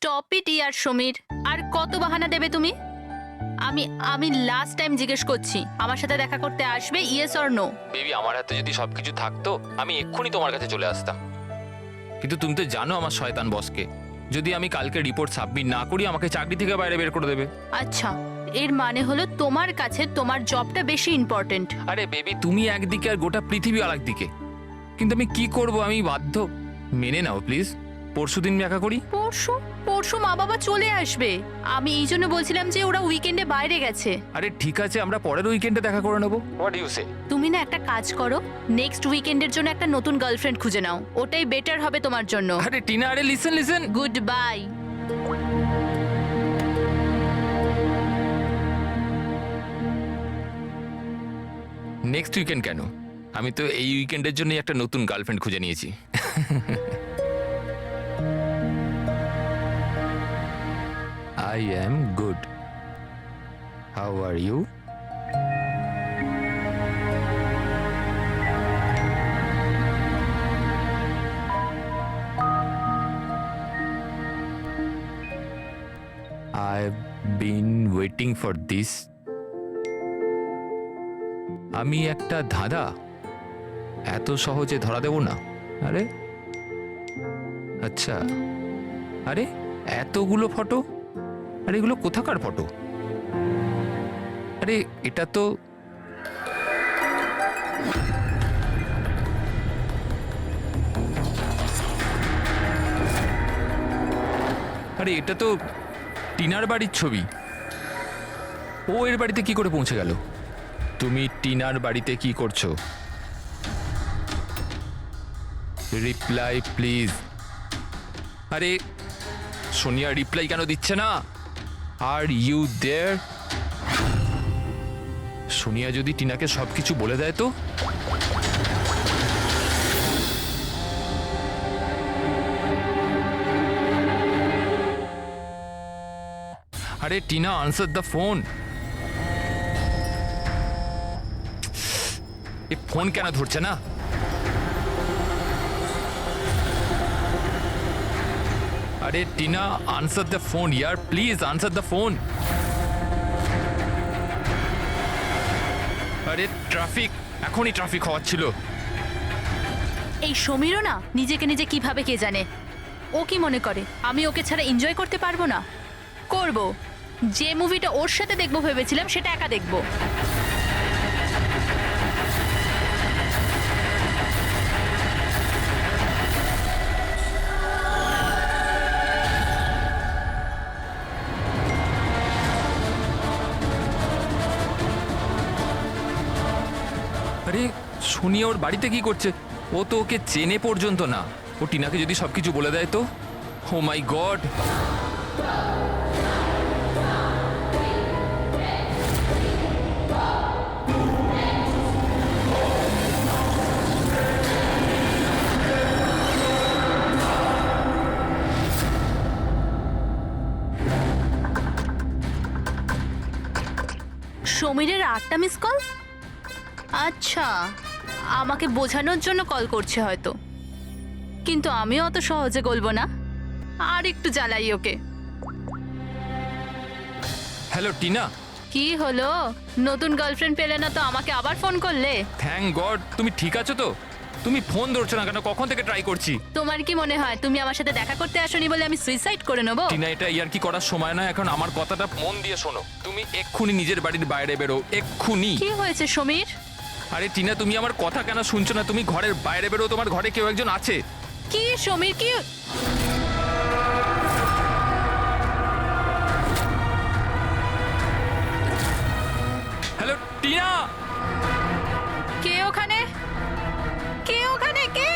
Stop it ইয়ার সমীর। আর কত বাহানা দেবে তুমি? আমি আমি লাস্ট টাইম জিজ্ঞেস করছি, আমার সাথে দেখা করতে আসবে, ইয়েস অর নো? বেবি, আমার হাতে যদি সবকিছু থাকতো আমি এক্ষুনি তোমার কাছে চলে আসতাম, কিন্তু তুমি তো জানো আমার শয়তান বসকে। যদি আমি কালকে রিপোর্ট সাবমিট না করি আমাকে চাকরি থেকে বাইরে বের করে দেবে। আচ্ছা, এর মানে হলো তোমার কাছে তোমার জবটা বেশি ইম্পর্টেন্ট। আরে বেবি, তুমি একদিকে আর গোটা পৃথিবী আরেক দিকে, কিন্তু আমি কি করব, আমি বাধ্য। মেনে নাও প্লিজ, পরশুদিন দেখা করি। পরশু? পরশু মা বাবা চলে আসবে। আমি এই জন্য বলছিলাম যে ওরা উইকেন্ডে বাইরে গেছে। আরে ঠিক আছে, আমরা পরের উইকেন্ডে দেখা করে নেবো। হোয়াট ইউ সে? তুমি না একটা কাজ করো, নেক্সট উইকেন্ডের জন্য একটা নতুন গার্লফ্রেন্ড খুঁজে নাও, ওটাই বেটার হবে তোমার জন্য। আরে টিনা, আরে listen listen. Good bye. Next weekend কেন? আমি তো এই উইকেন্ডের জন্য একটা নতুন গার্লফ্রেন্ড খুঁজে নিয়েছি। I am good. How are you? I've been waiting for this. আমি একটা ধাঁধা এত সহজে ধরা দেব না। আরে আচ্ছা, আরে এতগুলো ফটো, আরে এগুলো কোথাকার ফটো? আরে এটা তো আরে এটা তো টিনার বাড়ির ছবি। ও এর বাড়িতে কি করে পৌঁছে গেল? তুমি টিনার বাড়িতে কি করছো? Reply please. আরে সোনিয়া রিপ্লাই কেন দিচ্ছে না? Are you there? সোনিয়া যদি টিনাকে সবকিছু বলে দেয় তো? আরে Tina, answer the phone. A phone কেন ধরছে না? আরে Tina, answer the phone year, please answer the phone. আরে ট্রাফিক, এখনই ট্রাফিক হওয়াচ্ছিল। এই সমীরও না নিজেকে নিজে কিভাবে কে জানে। ও কি মনে করে আমি ওকে ছাড়া এনজয় করতে পারবো না? করব। যে মুভিটা ওর সাথে দেখবো ভেবেছিলাম সেটা একা দেখবো। আরে সোনিয়া ওর বাড়িতে কি করছে? ও তো ওকে চেনে পর্যন্ত না। ও টিনাকে যদি সবকিছু বলে দেয় তো? Oh my God! সমীরের 8টা মিস কল? আচ্ছা, আমাকে বোঝানোর জন্য কল করছে হয়তো, কিন্তু আমিও অত সহজে গলবো না। আর একটু জ্বালাই ওকে। হ্যালো টিনা। কি হলো? নতুন গার্লফ্রেন্ড পেলে না তো আমাকে আবার ফোন করলে? থ্যাংক গড, তুমি ঠিক আছো তো? তুমি ফোন ধরছো না কেন? কখন থেকে ট্রাই করছি। তোমার কি মনে হয় তুমি আমার সাথে দেখা করতে আসোনি বলে আমি সুইসাইড করে নেবো? টিনা, এটা ইয়ার কি করার সময় না এখন। আমার কথাটা মন দিয়ে শোনো। তুমি এক্ষুনি নিজের বাড়ির বাইরে বেরো, এক্ষুনি। কি হয়েছে সমীর? আরে টিনা, তুমি আমার কথা কেন শুনছো না? তুমি ঘরের বাইরে বেরো, তোমার ঘরে কেউ একজন আছে। কি সমীর, কি? হ্যালো টিনা। কে ওখানে? কে ওখানে? কে?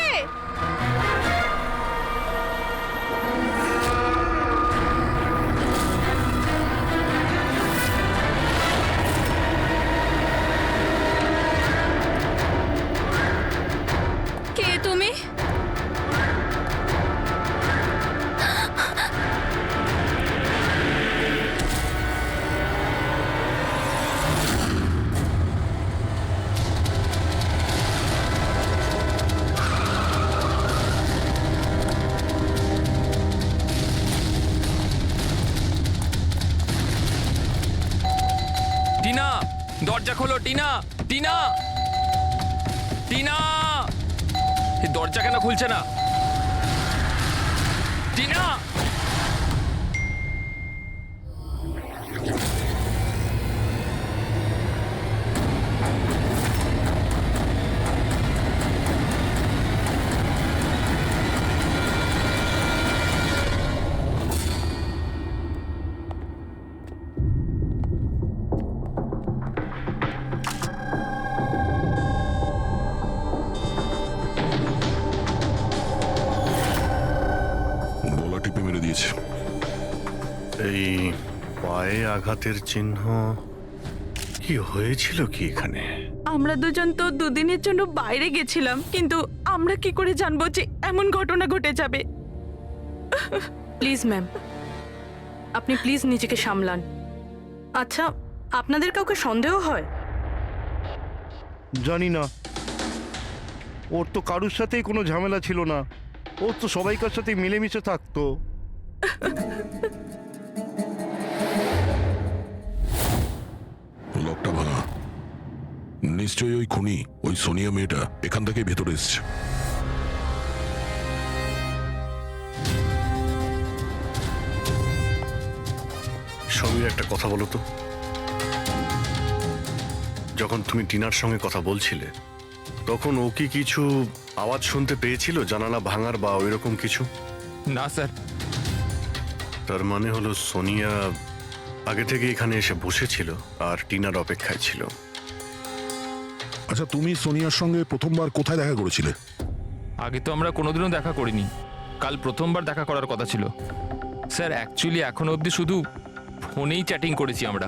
কে তুমি? টিনা, দরজা খোলো টিনা, টিনা, টিনা, এই দরজা কেন খুলছে না? টিনা! গলা টিপে মেরে দিয়েছে। এই পায়ে আঘাতের চিহ্ন, কি হয়েছিল কি এখানে? আমরা দুজন তো দুদিনের জন্য বাইরে গেছিলাম, কিন্তু আমরা কি করে জানবো যে এমন ঘটনা ঘটে যাবে? প্লিজ ম্যাম, আপনি প্লিজ নিজেকে সামলান। আচ্ছা, আপনাদের কাউকে সন্দেহ হয়? জানি না, ওর তো কারুর সাথেই কোনো ঝামেলা ছিল না। ওর তো সবাইকার সাথে মিলেমিশে থাকতো। লকটা ভাঙা, নিশ্চয়ই ওই খুনি, ওই সোনিয়া মেয়েটা এখান থেকে ভেতরে এসছে। সমীর, একটা কথা বলো তো, যখন তুমি টিনার সঙ্গে কথা বলছিলে তখন ও কি কিছু আওয়াজ শুনতে পেয়েছিল, জানালা ভাঙার বা ওইরকম কিছু? না স্যার। তার মানে হলো সোনিয়া আগে থেকে এখানে এসে বসেছিল আর টিনার অপেক্ষায় ছিল। আচ্ছা, তুমি সোনিয়ার সঙ্গে প্রথমবার কোথায় দেখা করেছিলে? আগে তো আমরা কোনোদিনও দেখা করিনি, কাল প্রথমবার দেখা করার কথা ছিল স্যার। অ্যাকচুয়ালি এখনো অবধি শুধু ফোনেই চ্যাটিং করেছি আমরা।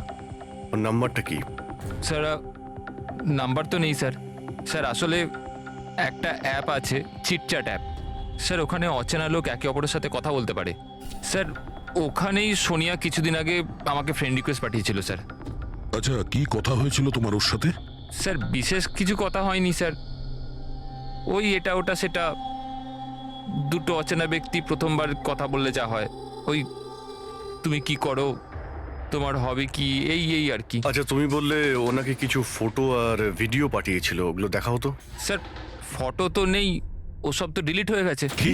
ওর নাম্বারটা কি? স্যার নাম্বার তো নেই স্যার। স্যার আসলে একটা অ্যাপ আছে, চিটচ্যাট অ্যাপ স্যার, ওখানে অচেনা লোক একে অপরের সাথে কথা বলতে পারে স্যার। ওখানেই সোনিয়া কিছুদিন আগে আমাকে ফ্রেন্ড রিকোয়েস্ট পাঠিয়েছিল স্যার। আচ্ছা, কি কথা হয়েছিল তোমার ওর সাথে? স্যার বিশেষ কিছু কথা হয়নি স্যার, ওই এটা ওটা সেটা, দুটো অচেনা ব্যক্তি প্রথমবার কথা বললে যা হয়, ওই তুমি কি করো, তোমার হবে কি, এই এই আর কি। আচ্ছা, তুমি বললে ও নাকি কিছু ফটো আর ভিডিও পাঠিয়েছিল, ওগুলো দেখাও তো। স্যার ফটো তো নেই, ওসব তো ডিলিট হয়ে গেছে। কি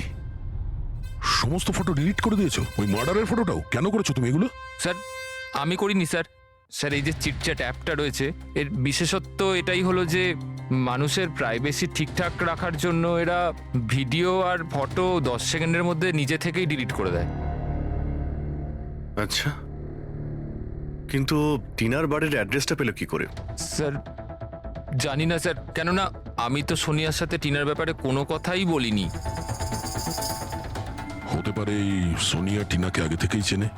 সমস্ত ফটো ডিলিট করে দিয়েছো? ওই মার্ডারের ফটোটাও? কেন করেছো তুমি এগুলো? স্যার আমি করিনি স্যার। স্যার এই যে চিটচ্যাট অ্যাপটা রয়েছে, এর বিশেষত্ব এটাই হলো যে মানুষের প্রাইভেসি ঠিকঠাক রাখার জন্য এরা ভিডিও আর ফটো 10 সেকেন্ডের মধ্যে নিজে থেকেই ডিলিট করে দেয়। আচ্ছা, কিন্তু টিনার বাড়ির অ্যাড্রেসটা পেলো কি করে? স্যার জানি না স্যার, কেননা আমি তো সোনিয়ার সাথে টিনার ব্যাপারে কোনো কথাই বলিনি। হতে পারে এই সোনিয়া টিনাকে আগে থেকেই চেনে।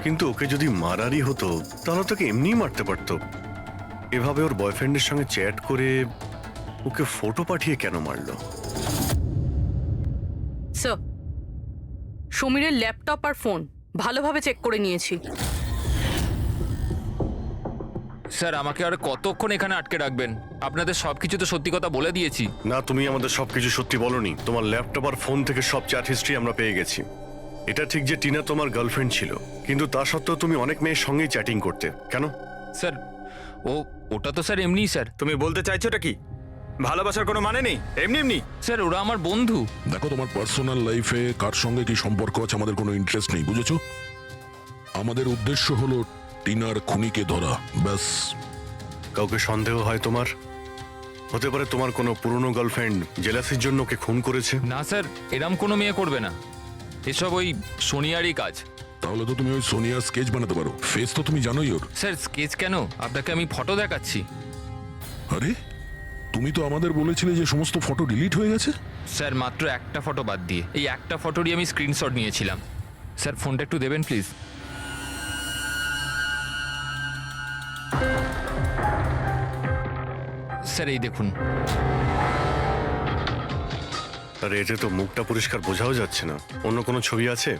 কিন্তু ওকে যদি মারারই হতো তাহলে তোকে এমনিই মারতে পারতো। এভাবে ওর বয়ফ্রেন্ডের সঙ্গে চ্যাট করে ওকে ফটো পাঠিয়ে কেন মারলো? স্যার, সমীরের ল্যাপটপ আর ফোন ভালোভাবে চেক করে নিয়েছি। স্যার আমাকে আর কতক্ষণ এখানে আটকে রাখবেন? আপনাদের সবকিছু তো সত্যি কথা বলে দিয়েছি। না, তুমি আমাদের সবকিছু সত্যি বলনি। তোমার ল্যাপটপ আর ফোন থেকে সব চ্যাট হিস্ট্রি আমরা পেয়ে গেছি। এটা ঠিক যে টিনা তোমার গার্লফ্রেন্ড ছিল, কিন্তু তা সত্ত্বেও তুমি অনেক মেয়ের সঙ্গেই চ্যাটিং করতে, কেন? স্যার ওটা তো স্যার এমনিই স্যার। তুমি বলতে চাইছোটা কি? ভালোবাসার কোনো মানে নেই, এমনি এমনি? স্যার ওরা আমার বন্ধু। দেখো, তোমার পার্সোনাল লাইফে কার সঙ্গে কি সম্পর্ক আছে আমাদের কোনো ইন্টারেস্ট নেই, বুঝেছো? আমাদের উদ্দেশ্য হলো টিনার খুনিকে ধরা, ব্যাস। কাউকে সন্দেহ হয় তোমার? হতে পারে তোমার কোনো পুরনো গার্লফ্রেন্ড জেলাসির জন্য ওকে খুন করেছে। না স্যার, এরম কোনো মেয়ে করবে না, এসব ওই সোনিয়ারই কাজ। তাহলে তো তুমি ওই সোনিয়ার স্কেচ বানাতে পারো, ফেস তো তুমি জানোই ওর। স্যার স্কেচ কেন, আপনাকে আমি ফটো দেখাচ্ছি। আরে, তুমি তো আমাদের বলেছিলে যে সমস্ত ফটো ডিলিট হয়ে গেছে। স্যার মাত্র একটা ফটো বাদ দিয়ে, এই একটা ফটোরই আমি স্ক্রিনশট নিয়েছিলাম। স্যার ফোনটা একটু দেবেন প্লিজ। স্যার এই দেখুন। আর এতে তো মুখটা পরিষ্কার বোঝাও যাচ্ছে না, অন্য কোনো ছবি আছে?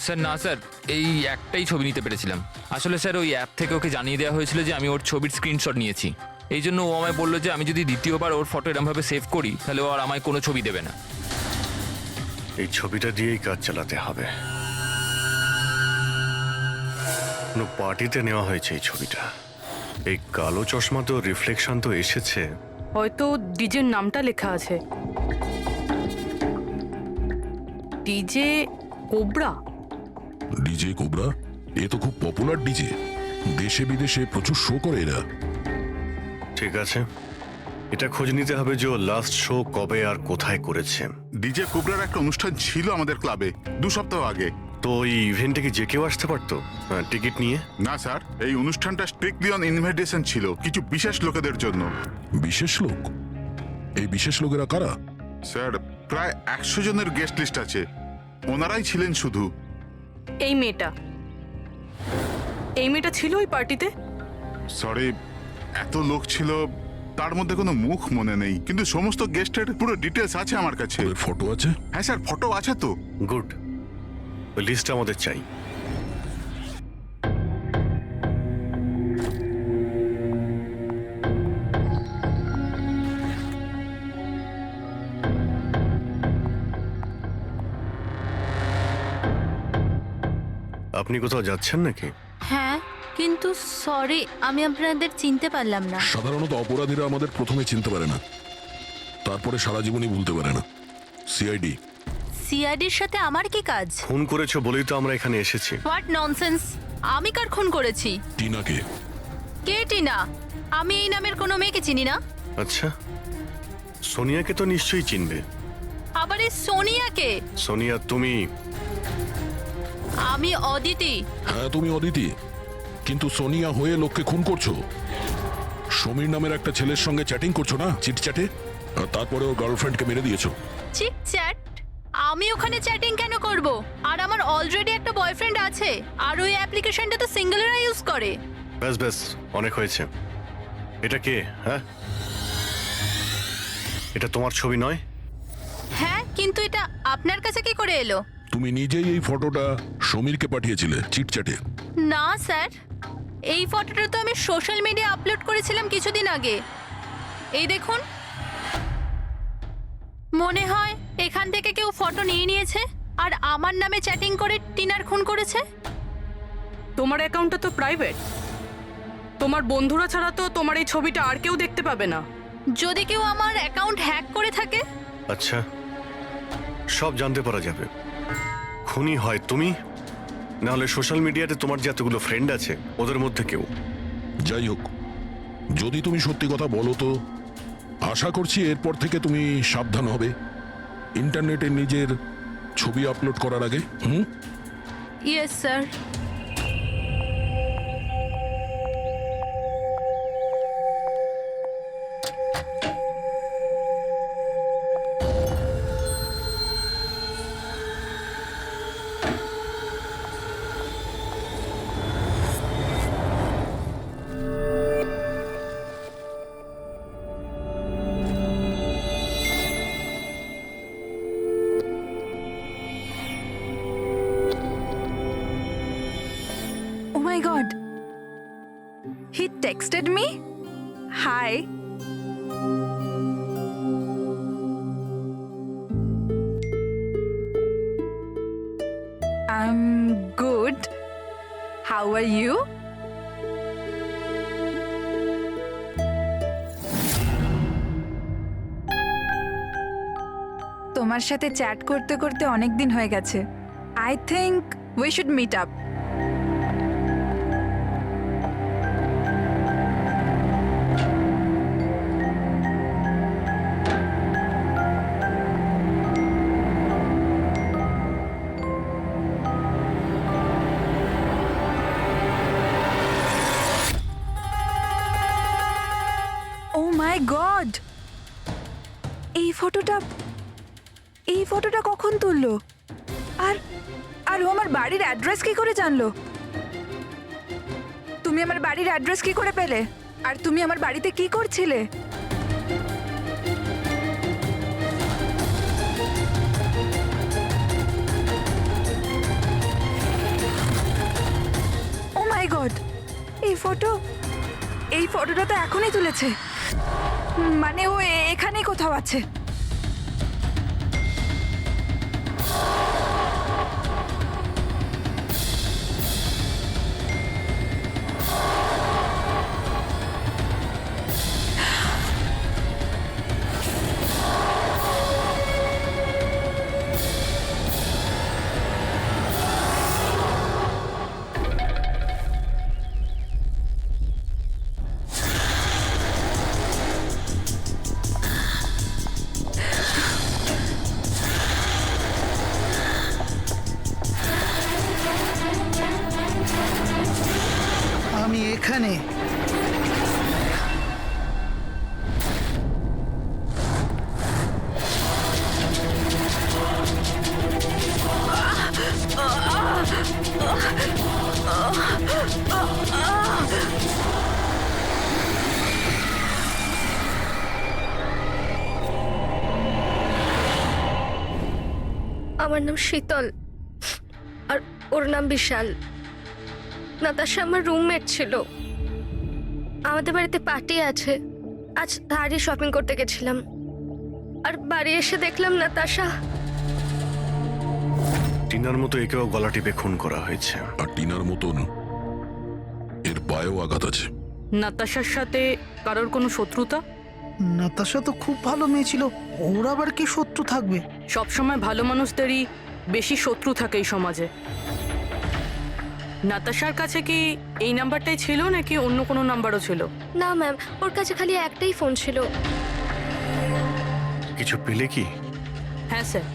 স্যার না স্যার, এই একটাই ছবি নিতে পেরেছিলাম। আসলে স্যার ওই অ্যাপ থেকে ওকে জানিয়ে দেওয়া হয়েছিল যে আমি ওর ছবির স্ক্রিনশট নিয়েছি, এই জন্য ও আমায় বললো যে আমি যদি দ্বিতীয়বার ওর ফটো এরমভাবে সেভ করি তাহলে ও আর আমায় কোনো ছবি দেবে না। এই ছবিটা দিয়েই কাজ চালাতে হবে। কোনো পার্টিতে নেওয়া হয়েছে এই ছবিটা। এই কালো চশমা তো রিফ্লেকশন তো এসেছে। হয়তো ডিজের নামটা লেখা আছে, ডিজে কোবরা। ডিজে কোবরা, এ তো খুব পপুলার ডিজে, দেশে বিদেশে প্রচুর শো করে এরা। ঠিক আছে, এটা খোঁজ নিতে হবে যে লাস্ট শো কবে আর কোথায় করেছে। ডিজে কোবরার একটা অনুষ্ঠান ছিল আমাদের ক্লাবে 2 সপ্তাহ আগে। তো এই ইভেন্টে কি যে কেউ আসতে পারতো টিকিট নিয়ে? না স্যার, এই অনুষ্ঠানটা স্ট্রিক্টলি অন ইনভাইটেশন ছিল, কিছু বিশেষ লোকেদের জন্য। বিশেষ লোক? এই বিশেষ লোকেরা কারা? স্যার, প্রায় 100 জনের গেস্ট লিস্ট আছে, ওনারাই ছিলেন শুধু। এই মেয়েটা ছিল ওই পার্টিতে? সরি, এত লোক ছিল, তার মধ্যে কোনো মুখ মনে নেই, কিন্তু সমস্ত গেস্টের পুরো ডিটেলস আছে আমার কাছে। ওদের ফটো আছে? হ্যাঁ স্যার, ফটো আছে তো। গুড, ওই লিস্টটা আমাদের চাই। আপনি কোথাও যাচ্ছেন নাকি? হ্যাঁ, কিন্তু সরি, আমি আপনাদের চিনতে পারলাম না। সাধারণত অপরাধীরা আমাদের প্রথমে চিনতে পারে না, তারপরে সারা জীবনই ভুলতে পারে না। সিআইডি। সিআইডির সাথে আমার কি কাজ? ফোন করেছো বলেই তো আমরা এখানে এসেছি। What nonsense! আমি কার খুন করেছি? টিনাকে। কে টিনা? আমি এই নামের কোনো মেয়েকে চিনি না। আচ্ছা, সোনিয়াকে তো নিশ্চয়ই চিনবে। আবার এই সোনিয়াকে? সোনিয়া তুমি? আমি অদিতি। হ্যাঁ, তুমি অদিতি, কিন্তু সোনিয়া হয়ে লোককে খুন করছো। সমীর নামের একটা ছেলের সঙ্গে চ্যাটিং করছো না, চিটচ্যাটে, আর তারপরে ওর গার্লফ্রেন্ডকে মেরে দিয়েছো। Cheat chat? আমি ওখানে চ্যাটিং কেন করব? আর আমার অলরেডি একটা বয়ফ্রেন্ড আছে, আর ওই অ্যাপ্লিকেশনটা তো সিঙ্গেলরা ইউজ করে। ব্যাস ব্যাস, অনেক হয়েছে। এটা কে? হ্যাঁ, এটা তোমার ছবি নয়? হ্যাঁ, কিন্তু এটা আপনার কাছে কি করে এলো? তুমি নিজেই এই ফটোটা সমীরকে পাঠিয়েছিলে চিটচ্যাটে। না স্যার, এই ফটোটা তো আমি সোশ্যাল মিডিয়া আপলোড করেছিলাম কিছুদিন আগে। এই দেখুন, মনে হয় এখান থেকে কেউ ফটো নিয়ে নিয়েছে আর আমার নামে চ্যাটিং করে টিনার খুন করেছে। তোমার অ্যাকাউন্টটা তো প্রাইভেট, তোমার বন্ধুরা ছাড়া তো তোমার এই ছবিটা আর কেউ দেখতে পাবে না। যদি কেউ আমার অ্যাকাউন্ট হ্যাক করে থাকে? আচ্ছা, সব জানতে পারা যাবে। খুনি হয় তুমি, না হলে সোশ্যাল মিডিয়াতে তোমার যে এতগুলো ফ্রেন্ড আছে ওদের মধ্যে কেউ। যাই হোক, যদি তুমি সত্যি কথা বলো তো আশা করছি এরপর থেকে তুমি সাবধান হবে ইন্টারনেটে নিজের ছবি আপলোড করার আগে। Yes sir. Oh my god. He texted me? Hi. I'm good. How are you? তোমার সাথে চ্যাট করতে করতে অনেক দিন হয়ে গেছে। I think we should meet up. Oh my god! এই ফটোটা কখন তুললো? আর ও আমার বাড়ির অ্যাড্রেস কি করে জানলো? তুমি আমার বাড়ির অ্যাড্রেস কি করে পেলে? আর তুমি আমার বাড়িতে কি করছিলে? ও মাই গড! এই ফটোটা তো এখনই তুলেছে, মানে ও এখানেই কোথাও আছে। আমি এখানে। আমার নাম শীতল আর ওর নাম বিশাল। নাতাশা আমার রুমমেট ছিল। আমাদের বাড়িতে পার্টি আছে, আজ তারই শপিং করতে গেছিলাম আর বাড়ি এসে দেখলাম নাতাশা। টিনার মতো একেও গলা টিপে খুন করা হয়েছে। আর টিনার মতন এর পায়েও আঘাত আছে। নাতাশার সাথে কারোর কোনো শত্রুতা? নাতাশা তো খুব ভালো মেয়ে ছিল, ওর আবার কি শত্রু থাকবে? সবসময় ভালো মানুষদেরই বেশি শত্রু থাকে এই সমাজে। নাতাশার কাছে কি এই নাম্বারটাই ছিল নাকি অন্য কোনো নাম্বারও ছিল? না ম্যাম, ওর কাছে খালি একটাই ফোন ছিল। কিছু পেলে কি? হ্যাঁ স্যার।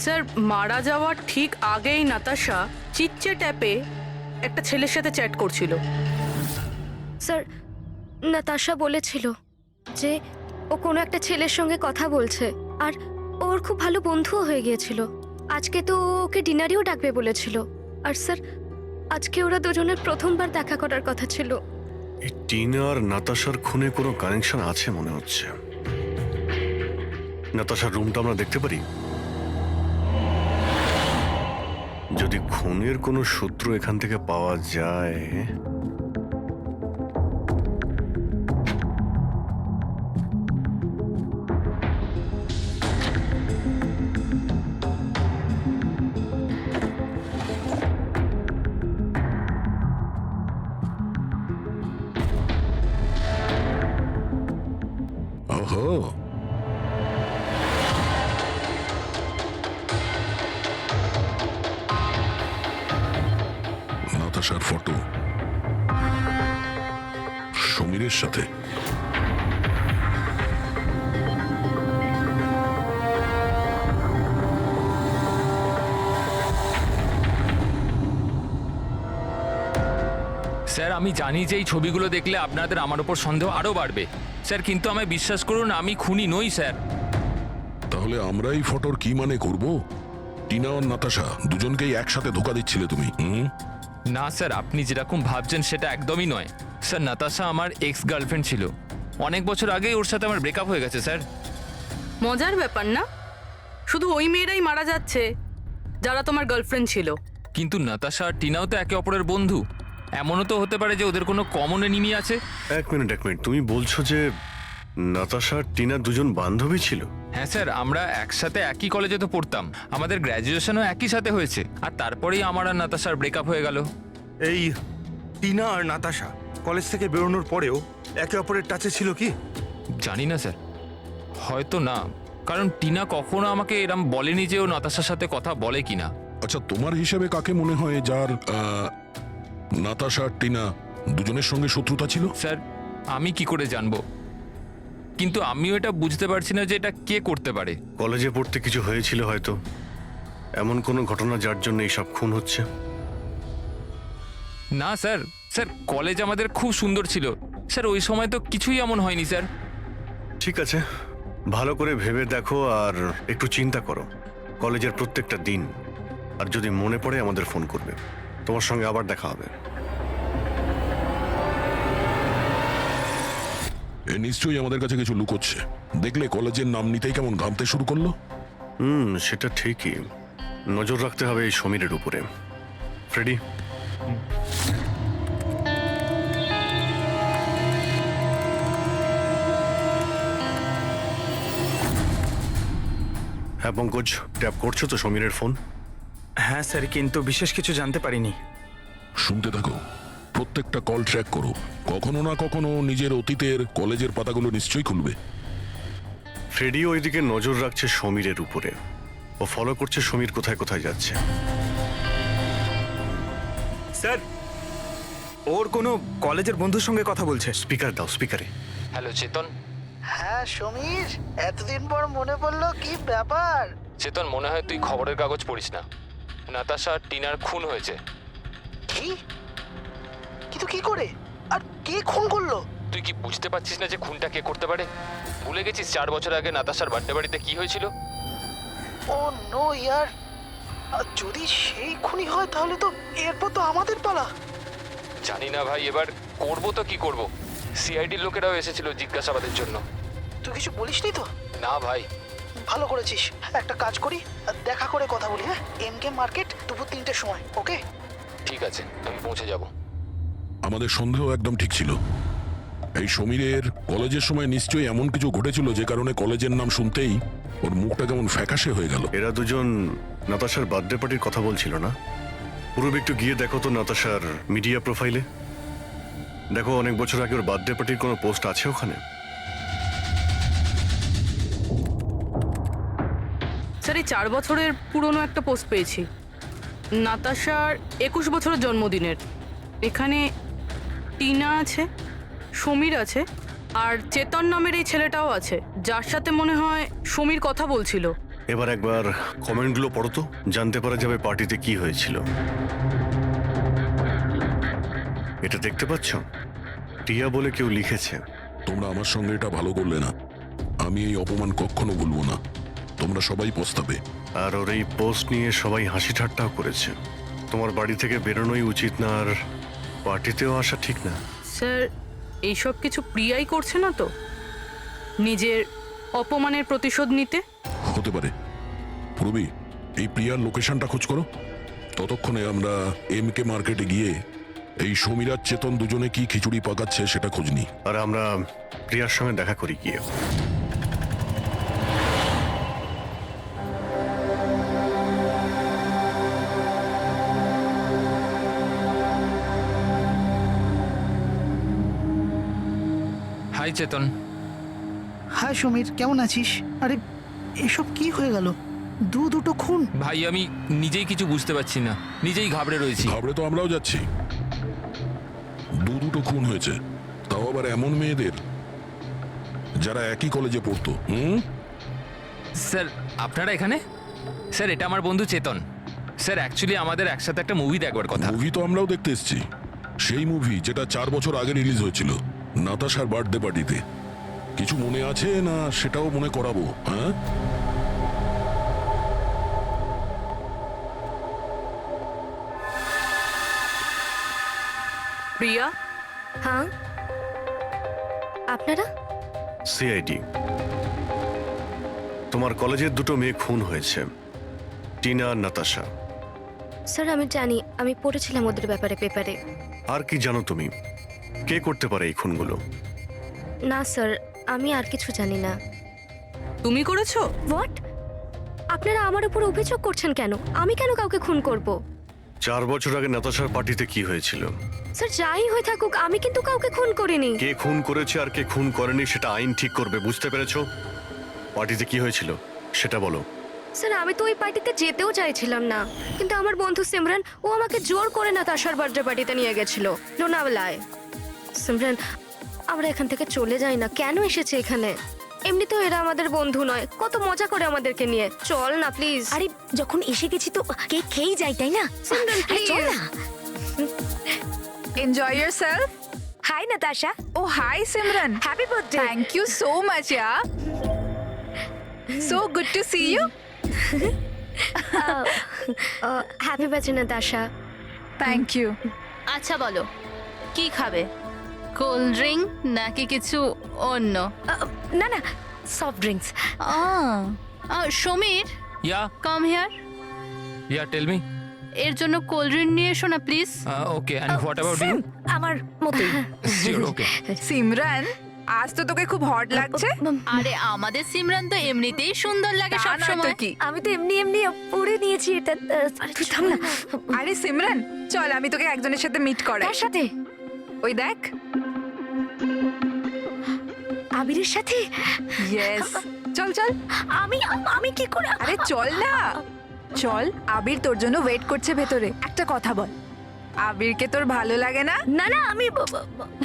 স্যার, মারা যাওয়ার ঠিক আগেই নাতাশা চিটচ্যাট অ্যাপে একটা ছেলের সাথে চ্যাট করছিল। স্যার, নাতাশা বলেছিল যে ও কোনো একটা ছেলের সঙ্গে কথা বলছে আর ওর খুব ভালো বন্ধুও হয়ে গিয়েছিল। আজকে তো ও ওকে ডিনারেও ডাকবে বলেছিল। আর স্যার, আজকে ওরা দুজনের প্রথমবার দেখা করার কথা ছিল। এই টিনা আর নাতাশার খুনে কোনো কানেকশন আছে মনে হচ্ছে। নাতাশার রুমটা আমরা দেখতে পারি? যদি খুনের কোনো সূত্র এখান থেকে পাওয়া যায়। ওহো, নাতাশার ফটো সমীরের সাথে। স্যার আমি জানি যে এই ছবিগুলো দেখলে আপনাদের আমার ওপর সন্দেহ আরও বাড়বে স্যার, কিন্তু আমায় বিশ্বাস করুন আমি খুনি নই স্যার। তাহলে আমরা এই ফটোর কি মানে করব? টিনা আর নাতাশা দুজনকেই একসাথে ধোকা দিচ্ছিলে তুমি। না স্যার, আপনি যেরকম ভাবছেন সেটা একদমই নয় স্যার। নাতাশা আমার এক্স গার্লফ্রেন্ড ছিল, অনেক বছর আগেই ওর সাথে আমার ব্রেকআপ হয়ে গেছে স্যার। মজার ব্যাপার না? শুধু ওই মেয়েরাই মারা যাচ্ছে যারা তোমার গার্লফ্রেন্ড ছিল। কিন্তু নাতাশা আর টিনাও তো একে অপরের বন্ধু। এমনও তো হতে পারে যে ওদের কোনো কমন এনিমি আছে। এক মিনিট, তুমি বলছো যে নাতাশা আর টিনা দুজন বান্ধবী ছিল? হ্যাঁ স্যার, আমরা একসাথে একই কলেজে তো পড়তাম, আমাদের গ্র্যাজুয়েশনও একই সাথে হয়েছে, আর তারপরেই আমার আর নাতাশার ব্রেকআপ হয়ে গেল। এই টিনা আর নাতাশা কলেজ থেকে বেরোনোর পরেও একে অপরের টাচে ছিল কি? জানি না স্যার, হয়তো না, কারণ টিনা কখনো আমাকে এরম বলেনি যে ও নাতাশার সাথে কথা বলে কিনা। আচ্ছা, তোমার হিসেবে কাকে মনে হয় যার নাতাশা আর টিনা দুজনের সঙ্গে শত্রুতা ছিল? স্যার আমি কি করে জানবো, কিন্তু আমিও এটা বুঝতে পারছি না যে এটা কে করতে পারে। কলেজে পড়তে কিছু হয়েছিল হয়তো, এমন কোনো ঘটনা যার জন্য এইসব খুন হচ্ছে। না স্যার, স্যার কলেজ আমাদের খুব সুন্দর ছিল স্যার, ওই সময় তো কিছুই এমন হয়নি স্যার। ঠিক আছে, ভালো করে ভেবে দেখো আর একটু চিন্তা করো কলেজের প্রত্যেকটা দিন, আর যদি মনে পড়ে আমাদের ফোন করবে। তোমার সঙ্গে আবার দেখা হবে। এ নিশ্চয়ই আমাদের কাছে কিছু লুকোচ্ছে। দেখলে কলেজের নাম নিতেই কেমন ঘামতে শুরু করলো। সেটা ঠিকই, নজর রাখতে হবে এই সমীরের উপরে। ফ্রেডি, হ্যাঁ পঙ্কজ, ট্যাপ করছো তো সমীরের ফোন? হ্যাঁ স্যার, কিন্তু বিশেষ কিছু জানতে পারিনি। শুনতে থাকো, প্রত্যেকটা কল ট্র্যাক করো। কখনো না কখনো নিজের অতীতের কলেজের পাতাগুলো নিশ্চয়ই খুলবে। ফ্রেডি ওইদিকে নজর রাখছে সমীরের উপরে, ও ফলো করছে সমীর কোথায় কোথায় যাচ্ছে। স্যার, ওর কোনো কলেজের বন্ধুর সঙ্গে কথা বলছে। স্পিকার দাও, স্পিকারে। হ্যালো চেতন। হ্যাঁ সমীর, এতদিন পর মনে পড়লো, কি ব্যাপার? চেতন, মনে হয় তুই খবরের কাগজ পড়িস না। নাতাশা আর টিনার খুন হয়েছে। কি? কিন্তু কি করে? আর কে খুন করলো? তুই কি বুঝতে পারছিস না যে খুনটা কে করতে পারে? ভুলে গেছিস 4 বছর আগে নাতাশার বার্থডে বাড়িতে কি হয়েছিল? ও নো ইয়ার, যদি সেই খুনি হয় তাহলে তো এরপর তো আমাদের পালা। জানি না ভাই, এবার করব তো কি করব। সিআইডির লোকেরাও এসেছিল জিজ্ঞাসাবাদের জন্য। তুই কিছু বলিসনি তো? না ভাই। ভালো করেছিস। একটা কাজ করি, দেখা করে কথা বলি। হ্যাঁ, এমকে মার্কেট দুপুর 3টের সময়। ওকে, ঠিক আছে, আমি পৌঁছে যাব। আমাদের সন্দেহ একদম ঠিক ছিল। এই সমীরের কলেজের সময় নিশ্চয়ই এমন কিছু ঘটেছিল যে কারণে কলেজের নাম শুনতেই ওর মুখটা কেমন ফ্যাকাশে হয়ে গেল। এরা দুজন নাতাশার বার্থডে পার্টির কথা বলছিল না? পূর্বে একটু গিয়ে দেখো তো নাতাশার মিডিয়া প্রোফাইলে। দেখো অনেক বছর আগে ওর বার্থডে পার্টির কোনো পোস্ট আছে ওখানে? স্যার এই 4 বছরের পুরনো একটা পোস্ট পেয়েছি, নাতাশার 21 বছরের জন্মদিনের। এখানে টিনা আছে, সমীর আছে, আর চেতন নামের এই ছেলেটাও আছে, যার সাথে মনে হয় সমীর কথা বলছিল। এবার একবার কমেন্টগুলো পড়ো তো, জানতে পারা যাবে পার্টিতে কি হয়েছিল। এটা দেখতে পাচ্ছ? টিয়া বলে কেউ লিখেছে। তোমরা আমার সঙ্গে এটা ভালো করলে না। আমি এই অপমান কখনো ভুলবো না। তোমরা সবাই পস্তাবে। আর ওর এই পোস্ট নিয়ে সবাই হাসি ঠাট্টাও করেছে। তোমার বাড়ি থেকে বেরোনোই উচিত না, আর পার্টিতেও আসা ঠিক না। স্যার এইসব কিছু প্রিয়াই করছে না তো, নিজের অপমানের প্রতিশোধ নিতে? হতে পারে। পূর্বী, এই প্রিয়ার লোকেশনটা খোঁজ করো। ততক্ষণে আমরা এমকে মার্কেটে গিয়ে এই সমীর আর চেতন দুজনে কি খিচুড়ি পাকাচ্ছে সেটা খোঁজ নিই। আর আমরা প্রিয়ার সঙ্গে দেখা করি গিয়ে। হাই চেতন। হাই সমীর, কেমন আছিস? আরে এসব কি হয়ে গেল? দুটো খুন। ভাই আমি নিজেই কিছু বুঝতে পারছি না, নিজেই ঘাবড়ে রয়েছি। ঘাবড়ে তো আমরাও যাচ্ছি। দুটো খুন হয়েছে, তাও আবার এমন মেয়েদের যারা একই কলেজে পড়তো। স্যার আপনারা এখানে? স্যার এটা আমার বন্ধু চেতন। স্যার অ্যাকচুয়ালি আমাদের একসাথে একটা মুভি দেখবার কথা। মুভি তো আমরাও দেখতে এসেছি। সেই মুভি যেটা 4 বছর আগে রিলিজ হয়েছিল নাতাশার বার্থডে পার্টিতে। কিছু মনে আছে না সেটাও মনে করাবো? হ্যাঁ, প্রিয়া, হ্যাঁ আপনারা? সিআইডি। তোমার কলেজের দুটো মেয়ে খুন হয়েছে, টিনা আর নাতাশা। স্যার আমি জানি, আমি পড়েছিলাম ওদের ব্যাপারে পেপারে। আর কি জানো তুমি? কে করতে পারে এই খুনগুলো? না স্যার, আমি আর কিছু জানি না। তুমি করেছো? হোয়াট? আপনারা আমার উপর অভিযোগ করছেন কেন? আমি কেন কাউকে খুন করব? 4 বছর আগে নাতাশার পার্টিতে কি হয়েছিল? স্যার যাই হয়ে থাকুক, আমি কিন্তু কাউকে খুন করিনি। কে খুন করেছে আর কে খুন করেনি সেটা আইন ঠিক করবে, বুঝতে পেরেছো? পার্টিতে কি হয়েছিল সেটা বলো। স্যার আমি তো ওই পার্টিতে যেতেও চাইছিলাম না, কিন্তু আমার বন্ধু সিমরান ও আমাকে জোর করে নাতাশার বার্থডে পার্টিতে নিয়ে গেছিল লোনাওয়ালায়। সিমরান, আমরা এখান থেকে চলে যাই না। কেন এসেছে এখানে? এমনিতেও এরা আমাদের বন্ধু নয়, কত মজা করে আমাদেরকে নিয়ে। চল না প্লিজ। আরে যখন এসে গেছি তো কেক খেয়েই যাই, তাই না? সিমরান আরে চল প্লিজ। না। Enjoy yourself. Hi Natasha. Oh, hi Simran. Happy birthday. Thank you so much, yeah. So good to see you. Happy birthday Natasha. Thank you. আচ্ছা বলো, কি খাবে? কোল্ড ড্রিঙ্ক নাকি কিছু অন্য? না না, soft drinks. Samir, yeah come here. Yeah tell me. এর জন্য কোল্ড ড্রিঙ্ক নিয়ে এসো না please. Okay, and what about you? আমার মতোই। শিওর, ওকে। সিমরান, আজ তো তোকে খুব হট লাগছে। আরে আমাদের সিমরান তো এমনিতেই সুন্দর লাগে তা সব নয় তো সময়। কি? আমি তো এমনি এমনি পরে নিয়েছি এটা। তুই থাম না। আরে সিমরান, চল আমি তোকে একজনের সাথে মিট করাই। তার সাথে? ওই দেখ। আবিরের সাথে? ইয়েস, চল চল। আমি আমি কি করে? আরে চল না, চল। আবির তোর জন্য ওয়েট করছে ভেতরে। একটা কথা বল, আবিরকে তোর ভালো লাগে না? না না, আমি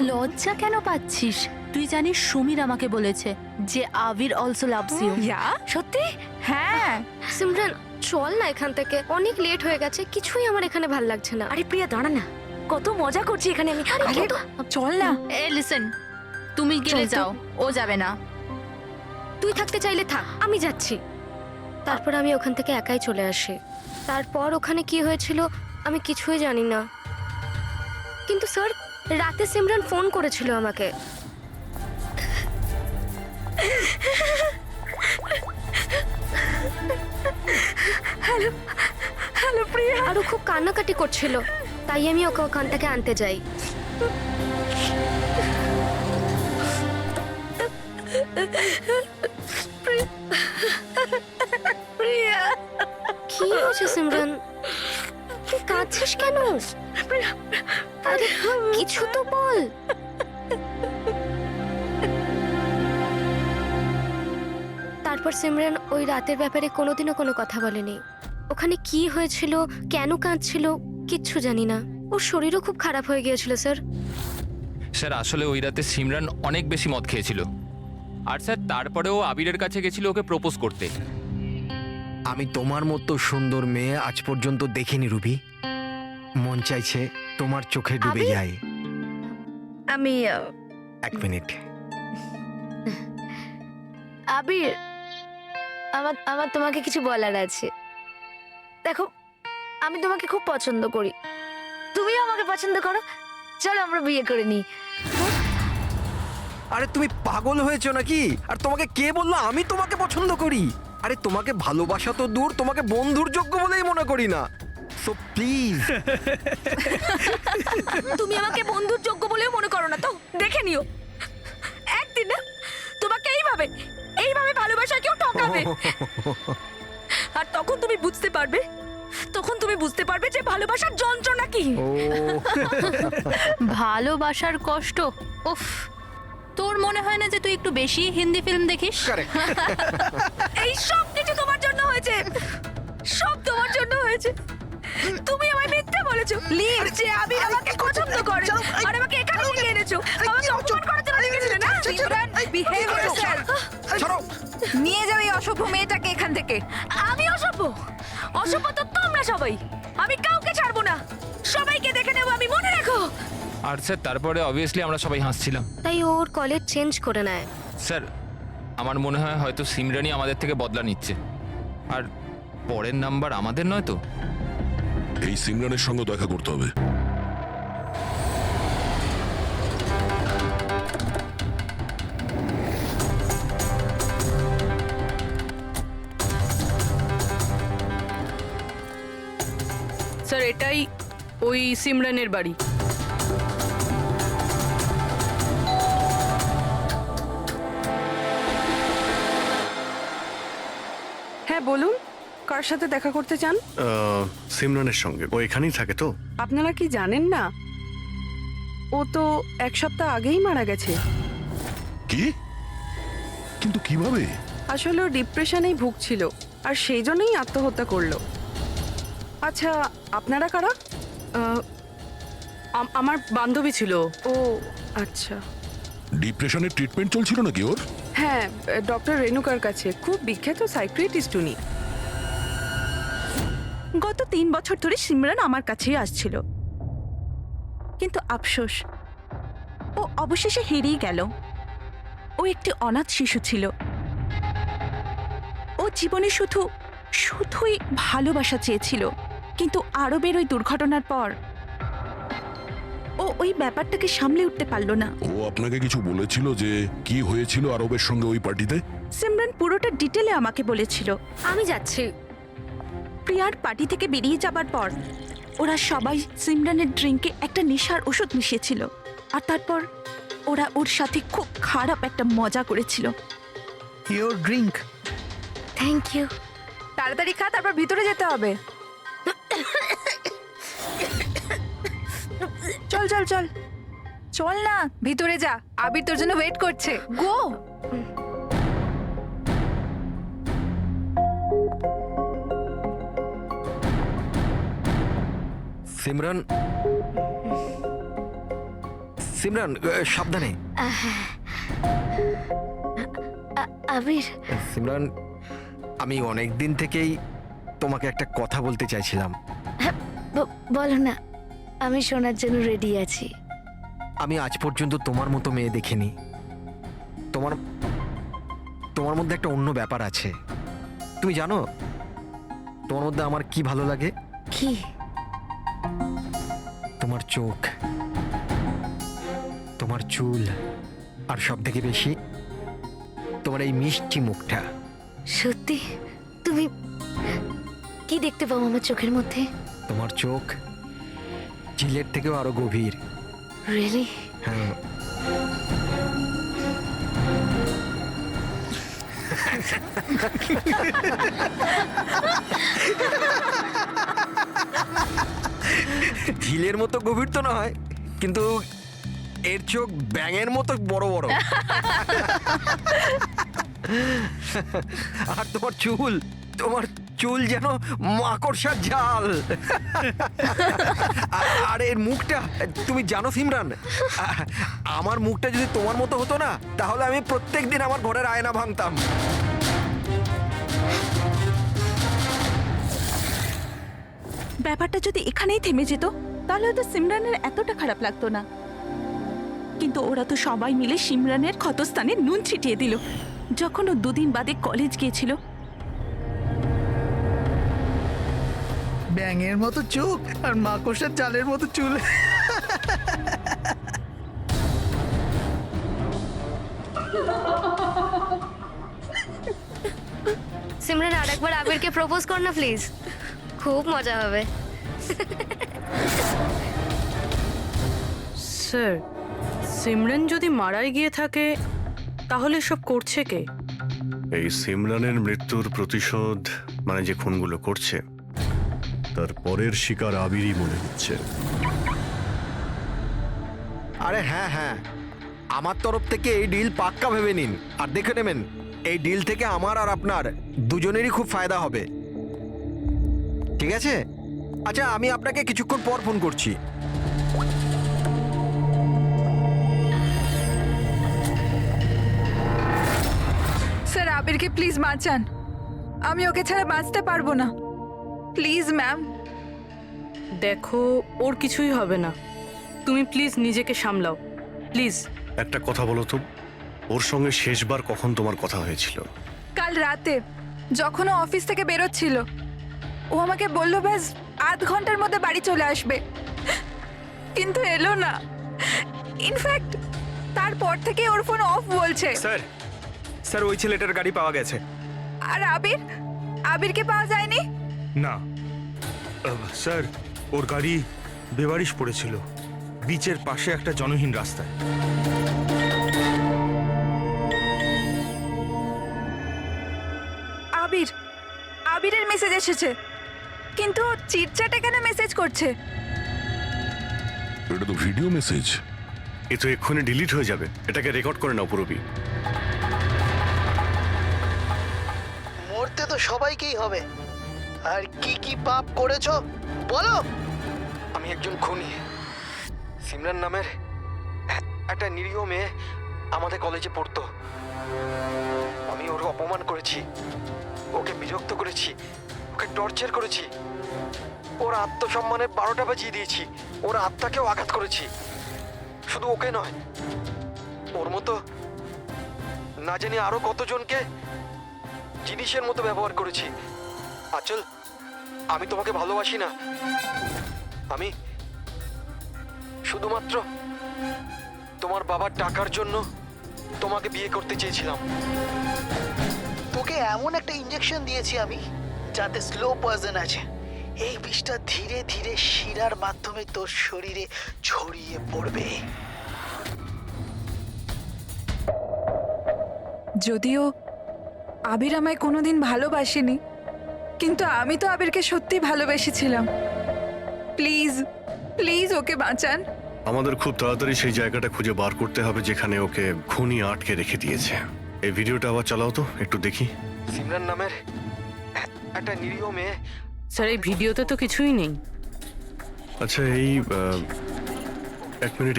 লজ্জা কেন পাচ্ছিস? তুই জানিস সমীর আমাকে বলেছে যে আবির অলসো লাভস ইউ। ইয়া, সত্যি? হ্যাঁ। সিমরান চল না এখান থেকে, অনেক লেট হয়ে গেছে, কিছুই আমার এখানে ভাল লাগছে না। আরে প্রিয়া দাঁড়া না, কত মজা করছি এখানে আমি। আরে চল না। এ লিসেন, তুমি গেলে চল তো। যাও, ও যাবে না। তুই থাকতে চাইলে থাক, আমি যাচ্ছি। তারপর আমি ওখান থেকে একাই চলে আসি। তারপর ওখানে কি হয়েছিল আমি কিছুই জানি না। কিন্তু স্যার, রাতে সিমরান ফোন করেছিল আমাকে। হ্যালো প্রিয়া। আরও খুব কান্নাকাটি করছিল, তাই আমি ওকে ওখান থেকে আনতে যাই। প্রিয়া কি হয়েছে সিমরান? তুই কাঁদছিস কেন? আরে কিছু তো বল। তারপর সিমরান ওই রাতের ব্যাপারে কোনোদিনও কোনো কথা বলেনি। ওখানে কি হয়েছিল, কেন কাঁদছিল, কিচ্ছু জানি না। ওর শরীরও খুব খারাপ হয়ে গিয়েছিল স্যার। স্যার আসলে ওই রাতে সিমরান অনেক বেশি মদ খেয়েছিল। আর স্যার তারপরে ও আবিরের কাছে গেছিল ওকে প্রপোজ করতে। আমি তোমার মতো সুন্দর মেয়ে আজ পর্যন্ত দেখিনি রুবি। মন চাইছে তোমার চোখে ডুবে আবির? যাই। আমি এক মিনিট। আবির, আমার আমার তোমাকে কিছু বলার আছে। দেখো, আমি তোমাকে খুব পছন্দ করি, তুমিও আমাকে পছন্দ করো। চলো আমরা বিয়ে করে নিই। আরে তুমি পাগল হয়েছো নাকি? আর তোমাকে কে বললো আমি তোমাকে পছন্দ করি? আরে তোমাকে ভালোবাসা তো দূর, তোমাকে বন্ধুর যোগ্য বলেই মনে করি না। So please. তুমি আমাকে বন্ধুর যোগ্য বলেও মনে করো না তো? দেখে নিও, একদিন না তোমাকে এইভাবে এইভাবে ভালোবাসা কেউ ঠকাবে। আর তখন তুমি বুঝতে পারবে, যে ভালোবাসার যন্ত্রণা কি। ভালোবাসার কষ্ট, উফ। তোর মনে হয় না যে তুই একটু বেশি হিন্দি ফিল্ম দেখিস? এই সব কিছু তোমার জন্য হয়েছে, সব তোমার জন্য হয়েছে। তুমি আমায় মিথ্যে বলেছো যে আমি আমাকে পছন্দ করে, আর আমাকে এখানে নিয়ে এনেছো আমাকে অপমান করার জন্য লিখেছিলে না? Behave yourself. ছাড়ো। নিয়ে যাও এই অসভ্য মেয়েটাকে এখান থেকে। আমি অসভ্য? অসভ্য তো তোমরা সবাই। আমি কাউকে ছাড়বো না, সবাইকে দেখে নেবো আমি, মনে রাখো। আর স্যার তারপরে অবভিয়াসলি আমরা সবাই হাসছিলাম। তাই ওর কলেজ চেঞ্জ করে নেয়। স্যার আমার মনে হয় হয়তো সিমরানই আমাদের থেকে বদলা নিচ্ছে। আর পরের নাম্বার আমাদের নয় তো? এই সিমরানের সঙ্গে দেখা করতে হবে। স্যার, এটাই ওই সিমরানের বাড়ি। হ্যাঁ বলুন, কার সাথে দেখা করতে চান? সিমরানের সঙ্গে। ও এখানেই থাকে তো? আপনারা কি জানেন না, ও তো এক সপ্তাহ আগেই মারা গেছে। কি? কিন্তু কিভাবে? আসলে ও ডিপ্রেশনেই ভুগছিল, আর সেই জন্যই আত্মহত্যা করলো। আচ্ছা, আপনারা কারা? আমার বান্ধবী ছিল। ও আচ্ছা। ডিপ্রেশনের ট্রিটমেন্ট চলছিল নাকি ওর? হ্যাঁ, ডক্টর রেণুকার কাছে, খুব বিখ্যাত সাইকিয়াট্রিস্ট উনি। গত 3 বছর ধরে সিমরান আমার কাছেই আসছিল, কিন্তু আফসোস, ও অবশেষে হেরেই গেল। ও একটি অনাথ শিশু ছিল। ও জীবনে শুধুই ভালোবাসা চেয়েছিল, কিন্তু আরবের ওই দুর্ঘটনার পর ও ওই ব্যাপারটাকে সামলে উঠতে পারল না। ও আপনাকে কিছু বলেছিল যে কি হয়েছিল আরবের সঙ্গে ওই পার্টিতে? সিমরান পুরোটা ডিটেলে আমাকে বলেছিল। আমি যাচ্ছি। প্রিয়ার পার্টি থেকে বেরিয়ে যাবার পর ওরা সবাই সিমরানের ড্রিঙ্কে একটা নেশার ওষুধ মিশিয়েছিল, আর তারপর ওরা ওর সাথে খুব খারাপ একটা মজা করেছিল। Your drink. Thank you. তাড়াতাড়ি খা, তারপর ভিতরে যেতে হবে। চল চল চল চল না, ভিতরে যা, আবির তোর জন্য ওয়েট করছে। গো। সিমরান, সিমরান সাবধানে। আবির, সিমরান, আমি অনেক দিন থেকেই তোমাকে একটা কথা বলতে চাইছিলাম। বলো না। আমি শোনার জন্য রেডি আছি। আমি আজ পর্যন্ত তোমার মতো মেয়ে দেখিনি। তোমার তোমার মধ্যে একটা অন্য ব্যাপার আছে। তুমি জানো তোমার মধ্যে আমার কি ভালো লাগে? কি? তোমার চোখ, তোমার চুল, আর সব থেকে বেশি তোমার এই মিষ্টি মুখটা। সত্যি? তুমি কি দেখতে পাও আমার চোখের মধ্যে? তোমার চোখ চিলের থেকেও আরো গভীর। রিয়েলি? হ্যাঁ। ঝিলের মতো গভীর তো নয়, কিন্তু এর চোখ ব্যাঙের মতো বড় বড়। আর তোমার চুল যেন মাকড়সার জাল। আর এর মুখটা, তুমি জানো সিমরান, আমার মুখটা যদি তোমার মতো হতো না, তাহলে আমি প্রত্যেকদিন আমার ঘরের আয়না ভাঙতাম। ব্যাপারটা যদি এখানেই থেমে যেত তাহলে হয়তো সিমরানের এতটা খারাপ লাগতো না, কিন্তু ওরা তো সবাই মিলে সিমরানের ক্ষতস্থানে নুন ছিটিয়ে দিল যখন ও 2 দিন বাদে কলেজ গিয়েছিল। ব্যাঙের মতো চোখ আর মাকড়সার চালের মতো চুল। সিমরান আরেকবার আবিরকে প্রপোজ কর না প্লিজ, খুব মজা হবে। স্যার, সিমরান যদি মারাই গিয়ে থাকে তাহলে সব করছে কে? এই সিমরানের মৃত্যুর প্রতিশোধ মানে যে খুনগুলো করছে তার পরের শিকার আবিরই মনে হচ্ছে। আরে হ্যাঁ হ্যাঁ, আমার তরফ থেকে এই ডিল পাক্কা ভেবে নিন। আর দেখে নেবেন, এই ডিল থেকে আমার আর আপনার দুজনেরই খুব ফায়দা হবে। ঠিক আছে? আচ্ছা, আমি আপনাকে কিছুক্ষণ পর ফোন করছি। স্যার, আবিরকে প্লিজ বাঁচান। আমি ওকে ছাড়া বাঁচতে পারবো না। Please ma'am. দেখো, ওর কিছুই হবে না। তুমি প্লিজ নিজেকে সামলাও, প্লিজ। একটা কথা বলো তো, ওর সঙ্গে শেষবার কখন তোমার কথা হয়েছিল? কাল রাতে যখন ও অফিস থেকে বেরোচ্ছিল, ও আমাকে বলল ব্যাস আধ ঘন্টার মধ্যে বাড়ি চলে আসবে, কিন্তু এলো না। ইনফ্যাক্ট তারপর থেকে ওর ফোন অফ বলছে। স্যার ওই ছেলেটার গাড়ি পাওয়া গেছে। আর আবিরকে পাওয়া যায়নি? না স্যার, ওর গাড়ি বেবারিশ পড়েছিল বিচের পাশে একটা জনহীন রাস্তায়। আবিরের মেসেজ এসেছে, কিন্তু চিটচ্যাটে কেন মেসেজ করছে? এটা তো ভিডিও মেসেজ। এ তো এক্ষুনি ডিলিট হয়ে যাবে। এটাকে রেকর্ড করে নাও পুরবি। মরতে তো সবাইকেই হবে। আর কি কি পাপ করেছো বলো? আমি একজন খুনি। সিমরান নামের একটা নিরীহ মেয়ে আমাদের কলেজে পড়তো। আমি ওর অপমান করেছি, ওকে বিরক্ত করেছি, ওকে টর্চার করেছি, ওর আত্মসম্মানের 12টা বাজিয়ে দিয়েছি, ওর আত্মাকেও আঘাত করেছি। শুধু ওকে নয়, ওর মতো না জানি আরো কতজনকে জিনিসের মতো ব্যবহার করেছি। আচল, আমি তোমাকে ভালোবাসি না। আমি শুধুমাত্র তোমার বাবার টাকার জন্য তোমাকে বিয়ে করতে চেয়েছিলাম। তোকে এমন একটা ইঞ্জেকশন দিয়েছি আমি, যাতে স্লো পয়জন আছে। এই বিষটা ধীরে ধীরে শিরার মাধ্যমে তোর শরীরে ছড়িয়ে পড়বে। যদিও আবির আমায় কোনোদিন ভালোবাসেনি, কিন্তু আমি তো আবিরকে সত্যি ভালোবেসেছিলাম। প্লিজ প্লিজ ওকে বাঁচান। আমাদের খুব তাড়াতাড়ি সেই জায়গাটা খুঁজে বার করতে হবে যেখানে ওকে খুনি আটকে রেখে দিয়েছে। এই ভিডিওটা আবার চালাও তো, একটু দেখি। সিমরান নামের একটা নিরীহ মেয়ে। স্যার, এই ভিডিওতে তো কিছুই নেই। আচ্ছা, এই 1 মিনিট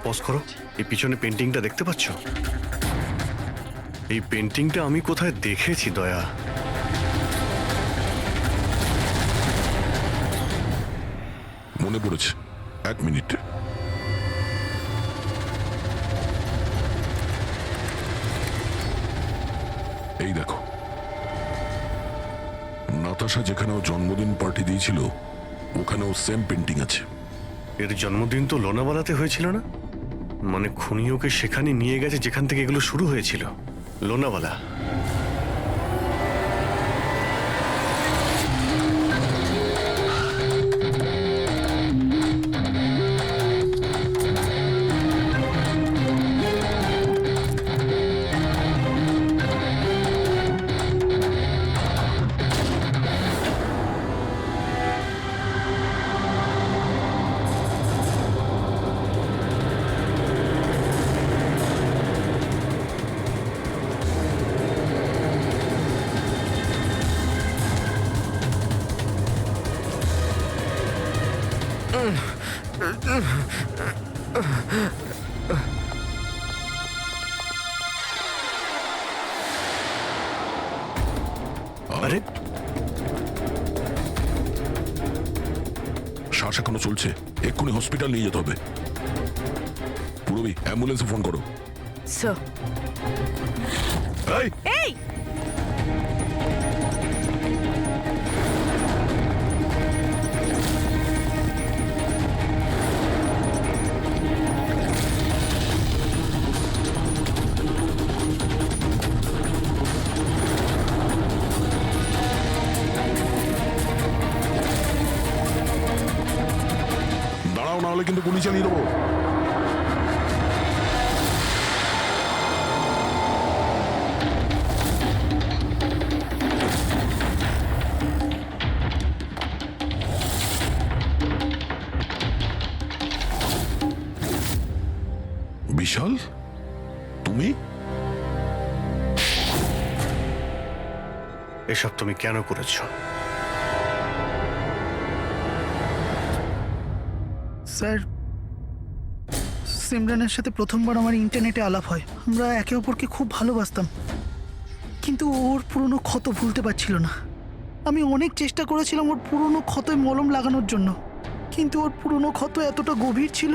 পজ করো। এই পিছনে পেন্টিংটা দেখতে পাচ্ছ? এই পেন্টিংটা আমি কোথায় দেখেছি দয়া। মনে পড়েছে, 1 মিনিট। এই দেখো, নাতাশা যেখানেও জন্মদিন পার্টি দিয়েছিল ওখানেও সেম পেন্টিং আছে। এর জন্মদিন তো লোনাওয়ালাতে হয়েছিল না? মানে খুনি ওকে সেখানে নিয়ে গেছে যেখান থেকে এগুলো শুরু হয়েছিল, লোনাওয়ালা। আরে শ্বাস এখনো চলছে, এক্ষুনি হসপিটাল নিয়ে যেতে হবে। পুরবি, অ্যাম্বুলেন্সে ফোন করো। স্যার। এই এই দাঁড়াও, না হলে কিন্তু গুলি চালিয়ে দেবো। বিশাল, তুমি? এসব তুমি কেন করেছো? স্যার, সিমরানের সাথে প্রথমবার আমার ইন্টারনেটে আলাপ হয়। আমরা একে অপরকে খুব ভালোবাসতাম, কিন্তু ওর পুরনো ক্ষত ভুলতে পারছিল না। আমি অনেক চেষ্টা করেছিলাম ওর পুরনো ক্ষতয় মলম লাগানোর জন্য, কিন্তু ওর পুরনো ক্ষত এতটা গভীর ছিল,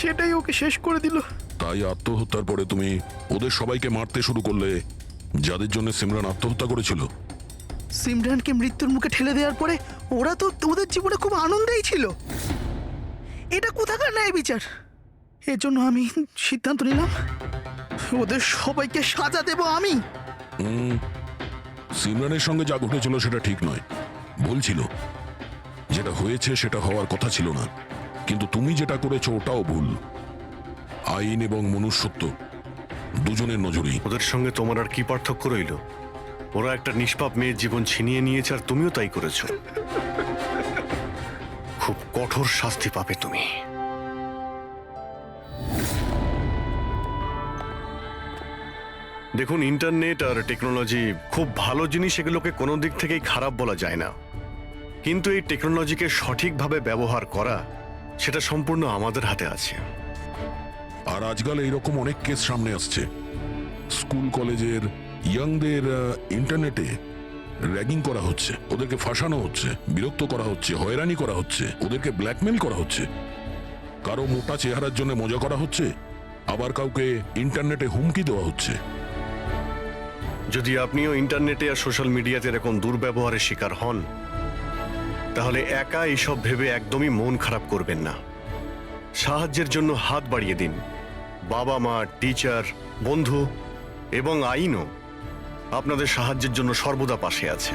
সেটাই ওকে শেষ করে দিল। তাই আত্মহত্যার পরে তুমি ওদের সবাইকে মারতে শুরু করলে, যাদের জন্য সিমরান আত্মহত্যা করেছিল। সিমরানকে মৃত্যুর মুখে ঠেলে দেওয়ার পরে ওরা তো ওদের জীবনে খুব আনন্দেই ছিল। এটা কোথাকার ন্যায় বিচার? এর জন্য আমি সিদ্ধান্ত নিলাম ওদের সবাইকে সাজা দেব আমি। সিমরানের সঙ্গে যা ঘটেছিল সেটা ঠিক নয়, ভুল ছিল। যেটা হয়েছে সেটা হওয়ার কথা ছিল না, কিন্তু তুমি যেটা করেছো ওটাও ভুল। আইন এবং মনুষ্যত্ব দুজনের নজরেই। ওদের সঙ্গে তোমার আর কি পার্থক্য রইল? ওরা একটা নিষ্পাপ মেয়ের জীবন ছিনিয়ে নিয়েছে, আর তুমিও তাই করেছো। খুব কঠোর শাস্তি পাবে তুমি। দেখুন, ইন্টারনেট আর টেকনোলজি খুব ভালো জিনিস, এগুলোকে কোনো দিক থেকেই খারাপ বলা যায় না। কিন্তু এই টেকনোলজিকে সঠিকভাবে ব্যবহার করা, সেটা সম্পূর্ণ আমাদের হাতে আছে। আর আজকাল এইরকম অনেক কেস সামনে আসছে। স্কুল কলেজের ইয়াংদের ইন্টারনেটে র্যাগিং করা হচ্ছে, ওদেরকে ফাঁসানো হচ্ছে, বিরক্ত করা হচ্ছে, হয়রানি করা হচ্ছে, ওদেরকে ব্ল্যাকমেল করা হচ্ছে। কারো মোটা চেহারার জন্য মজা করা হচ্ছে, আবার কাউকে ইন্টারনেটে হুমকি দেওয়া হচ্ছে। যদি আপনিও ইন্টারনেটে আর সোশ্যাল মিডিয়াতে এরকম দুর্ব্যবহারের শিকার হন, তাহলে একা এইসব ভেবে একদমই মন খারাপ করবেন না। সাহায্যের জন্য হাত বাড়িয়ে দিন। বাবা মা, টিচার, বন্ধু এবং আইনও আপনাদের সাহায্যের জন্য সর্বদা পাশে আছে।